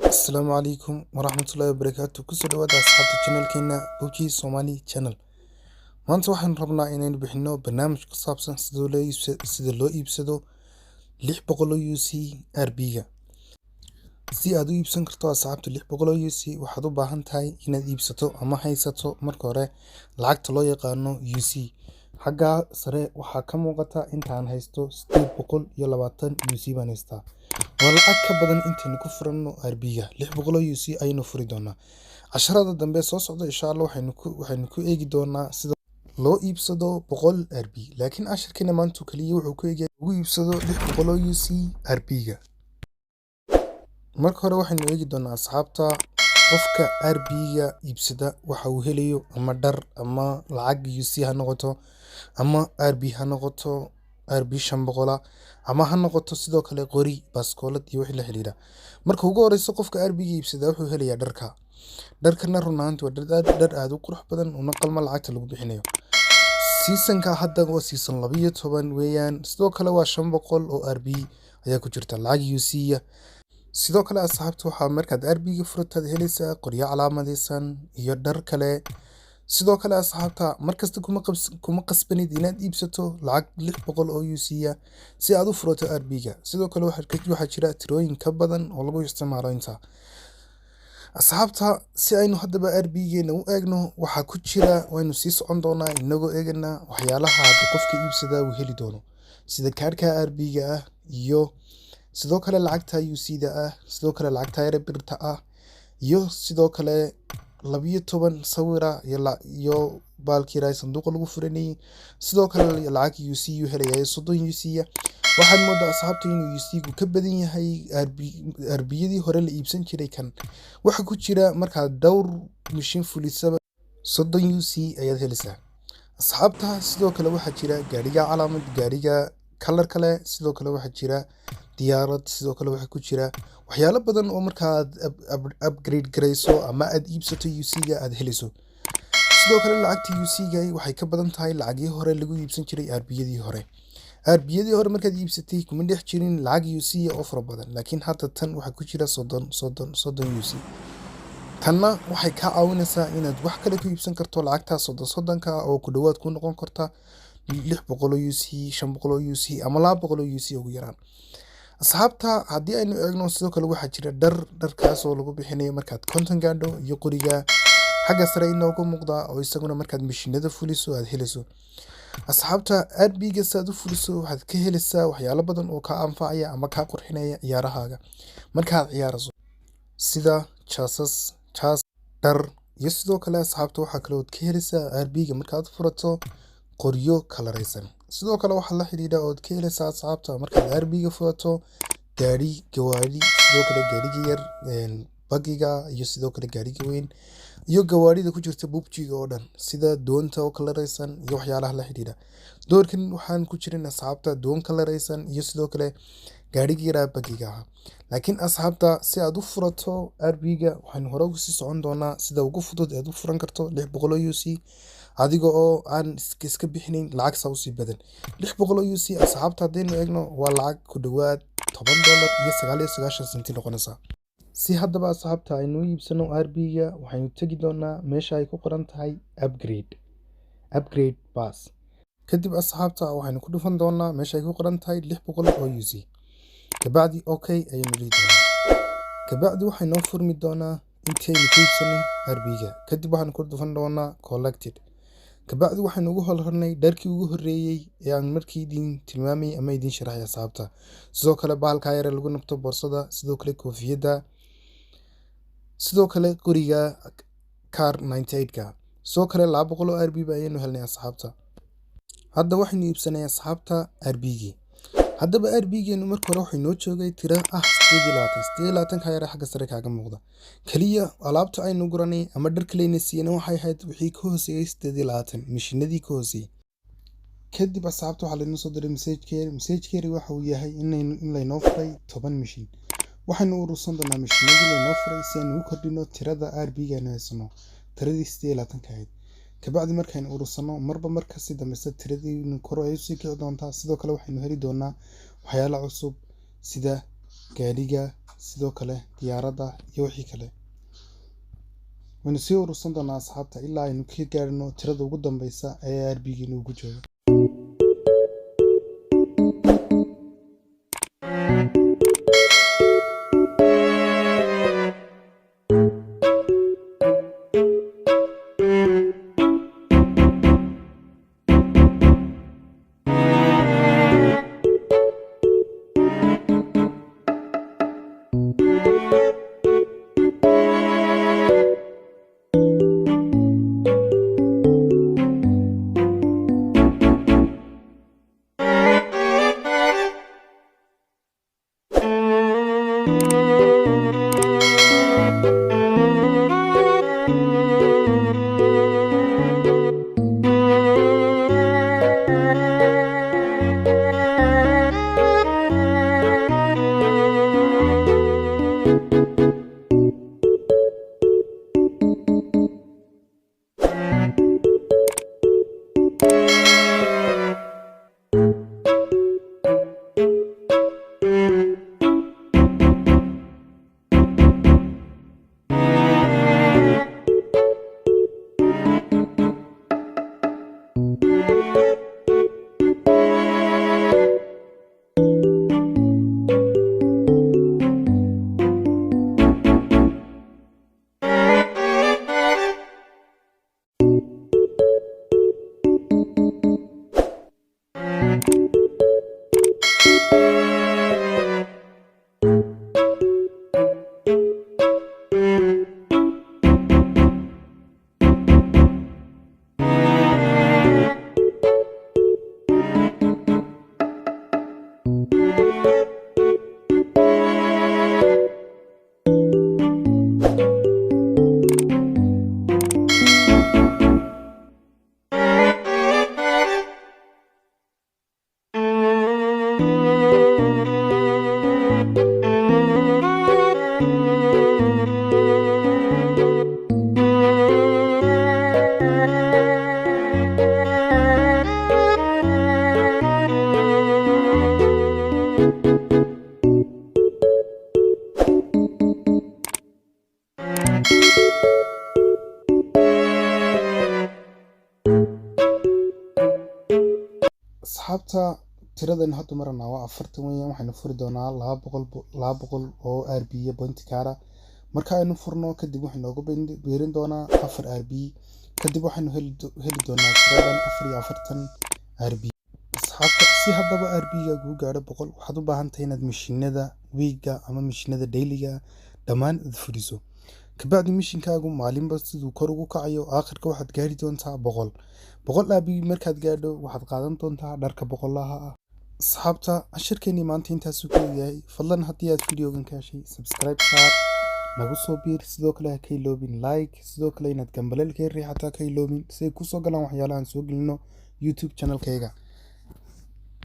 السلام عليكم ورحمة الله وبركاته كسر دواد أصحاب القناة كنا بوجي صومالي channel maanta waxaan rabnaa inaynu bixino barnaamij ku saabsan sida loo iibsado 600 UC RB-ga si aad u iibsan karto asxaabta 600 UC waxaad u baahan tahay inaad iibsato ama haysato marka hore lacagta loo yaqaano UC xagga sare waxaa ka muuqata intaan haysto 820 UC baan haystaa waa lacag ka badan intaan ku furano RB-ga 600 UC aynu furi doonaa casharada dambe soo socda insha Allah waxaynu ku eegi doonaa sida loo iibsado 100 RB laakiin casharkeena maanta kaliya wuxuu ku eegay ugu iibsado 600 UC RB-ga marka hore waxaynu eegi doonaa asxaabta qofka RB-ga iibsada waxa uu helayo ama dhar ama lacag UC ha noqoto ama RB ha noqoto RB 500 ama ha noqoto sidoo kale qori baskoolad iyo wixii la xiriira marka ugu horeyso qofka RB-ga iibsada wuxuu helayaa dharkana runaantu waa dhar aad u qurux badan una qalma lacagta lagu bixinayo seasonka hadda waa season 12 weeyaan sidoo kale waa 500 oo RB ayaa ku jirta lacag UC-ya sidoo kale asxaabtu waxa markaad RB-ga furataad helaysaa qoryo calaamadeysan iyo dhar kale sidoo kale asxaabta markasta kuma qasbanid inaad iibsato lacag 600 oo UC-ya si aad u furato RB-ga sidoo kale waxa jira tirooyin ka badan oo lagu isticmaalo inta asxaabta si aynu hadaba RB-geena u eegno waxa ku jira waynu sii socon doonaa inagoo eegana waxyaalaha qofka iibsada uu heli doono sida kaarka RB-ga ah iyo sidoo kale lacagta UC-da ah sidoo kale lacagta RB-ta ah iyo sidoo kale 12 sawira iyo baalkii sanduuqa lagu furanay sidoo kale lacag UC uu helayaa 30 UC-ya waxaan moodaa asxaabta inuu UC-gu ka badan yahay RB-yadii hore la iibsan jiray kan waxa ku jira marka dhowr mishin fulisaba 30 UC ayaad helaysaa asxaabta sidoo kale waxa jira gaariga calaamad gaariga color kale sidoo kale waxa jira diyaarad sidoo kale waxa ku jira waxyaalo badan oo marka aad upgrade gareyso ama aad iibsato UC-ga aad helayso sidoo kale lacagta UC-ga waxay ka badan tahay lacagii hore lagu iibsan jiray RB-yadii hore markaad iibsatay kuma dhex jirin lacag UC oo fara badan laakiin hadda tan waxa ku jira 30 UC tanna waxay ka caawinaysaa inaad wax kale ku iibsan karto lacagta 30 oo ku dhawaad ku noqon karta 600 UC 500 UC ama 200 UC ugu yaraan asxaabta haddii aynu eegno sidoo kale waxa jira dharkaas oo lagu bixinayo markaad konton gaadho iyo qoriga xagga sare inoogu muuqda oo isaguna markaad mishinada fuliso aad helayso asxaabta RB-ga saad u fuliso waxaad ka helaysaa waxyaalo badan oo ka anfacaya ama ka qurxinaya ciyaarahaaga markaad ciyaarayso sida chess dhar iyo sidoo kale asxaabta waxa kale oo ka helaysaa RB-ga markaad furato qoryo kalaraysan sidoo kale waxa la xiriira oo ka helaysaa asxaabta markaad RB-ga furato gawaari sidoo kale gaariga yar bagiga iyo sidoo kale gaariga weyn iyo gawaarida ku jirta PUBG-ga oo dhan sida doonta oo kalaraysan iyo waxyaalaha la xiriira doorkan waxaan ku jirin asxaabta doon kalaraysan iyo sidoo kale gaariga yar bagiga laakiin asxaabta si aad u furato RB-ga waxaan hore ugu sii socon doonaa sida ugu fudud aad u furan karto 600 UC adiga oo aan iska bixinin lacag saw si badan 600 UC asxaabta hadaynu eegno waa lacag ku dhawaad $10.99 noqonaysa si hadaba asxaabta aynu iibsano RB-ga waxaynu tagi doonaa meesha ay ku qoran tahay upgrade pass kadib asxaabta waxaynu ku dhufan doonaa meesha ay ku qoran tahay 600 UC kabacdi okay ayaynu leedahay kabacdi waxaynu furmi doonaa intaynu ku iibsanay RB-ga kadib waxaynu ku dhufan doonaa collected kabacdi waxaynu ugu hornay dharkii ugu horeeyay ee aan markii idin tilmaamay ama idin sharaxay asxaabta sidoo kale baalka yar lagu nabto boorsada sidoo kale koofiyada sidoo kale qoriga car 98-ka sidoo kale 200 RB ayaynu helnay asxaabta hadda waxaynu iibsanay asxaabta RB-gi hadaba RB-geenu marka hore waxay noo joogay tira 28 ka yar xagga sare kaaga muuqda kaliya alaabta aynu guranay ama dharka leena siiyeen waxay ahayd wixii ka hooseeyay 28 mishinadii ka hooseeyay kadib asxaabta waxa la inoo soo diray message-keeri waxa uu yahay in la inoo furay 10 mishin waxaynu urursan doonaa mishinadii la inoo furay si aynu u kordhino tirada RB-geena haysano tiradii 28 ka ahayd kabacdi markaynu urursano marba marka si dambaysa tiradii kor ay sii kici doontaa sidoo kale waxaynu heli doonaa waxyaalo cusub sida gaariga sidoo kale diyaaradda iyo wixii kale. waynu sii urursan doonaa asxaabta ilaa aynu ka gaarino tirada ugu dambeysa ee ARB-giina ugu joogo. asxaabta tiradan hadda marana waa 40 weeyaan. waxaynu furi doonaa 200 oo RB iyo point kaara. marka aynu furno kadib waxay noogu beerin doonaa 4 RB. kadib waxaynu heli doonaa tiradan 44 RB. asxaabta si haddaba RB-ga ugu gaadho 100 waxaad u baahan tahay inaad mishiinada weekga ama mishiinada daily-ga dhammaan furiso. kabacdi mishiinkaagu maalinba siduu kor ugu kacayo aakhirka waxaad gaari doontaa 100 RB. markaad gaadho waxaad qaadan doontaa dharka 100-laha ah. asxaabta cashirkeennii maanta intaasuu ku yahay. fadlan haddii aad videogan ka heshay subscribe saar, nagu soo biir, sidoo kale ha ka iloobin like, sidoo kale inaad gambaleelka riixataa ka iloobin si ay kusoo galaan waxyaalahan soo gelino YouTube channelkayga.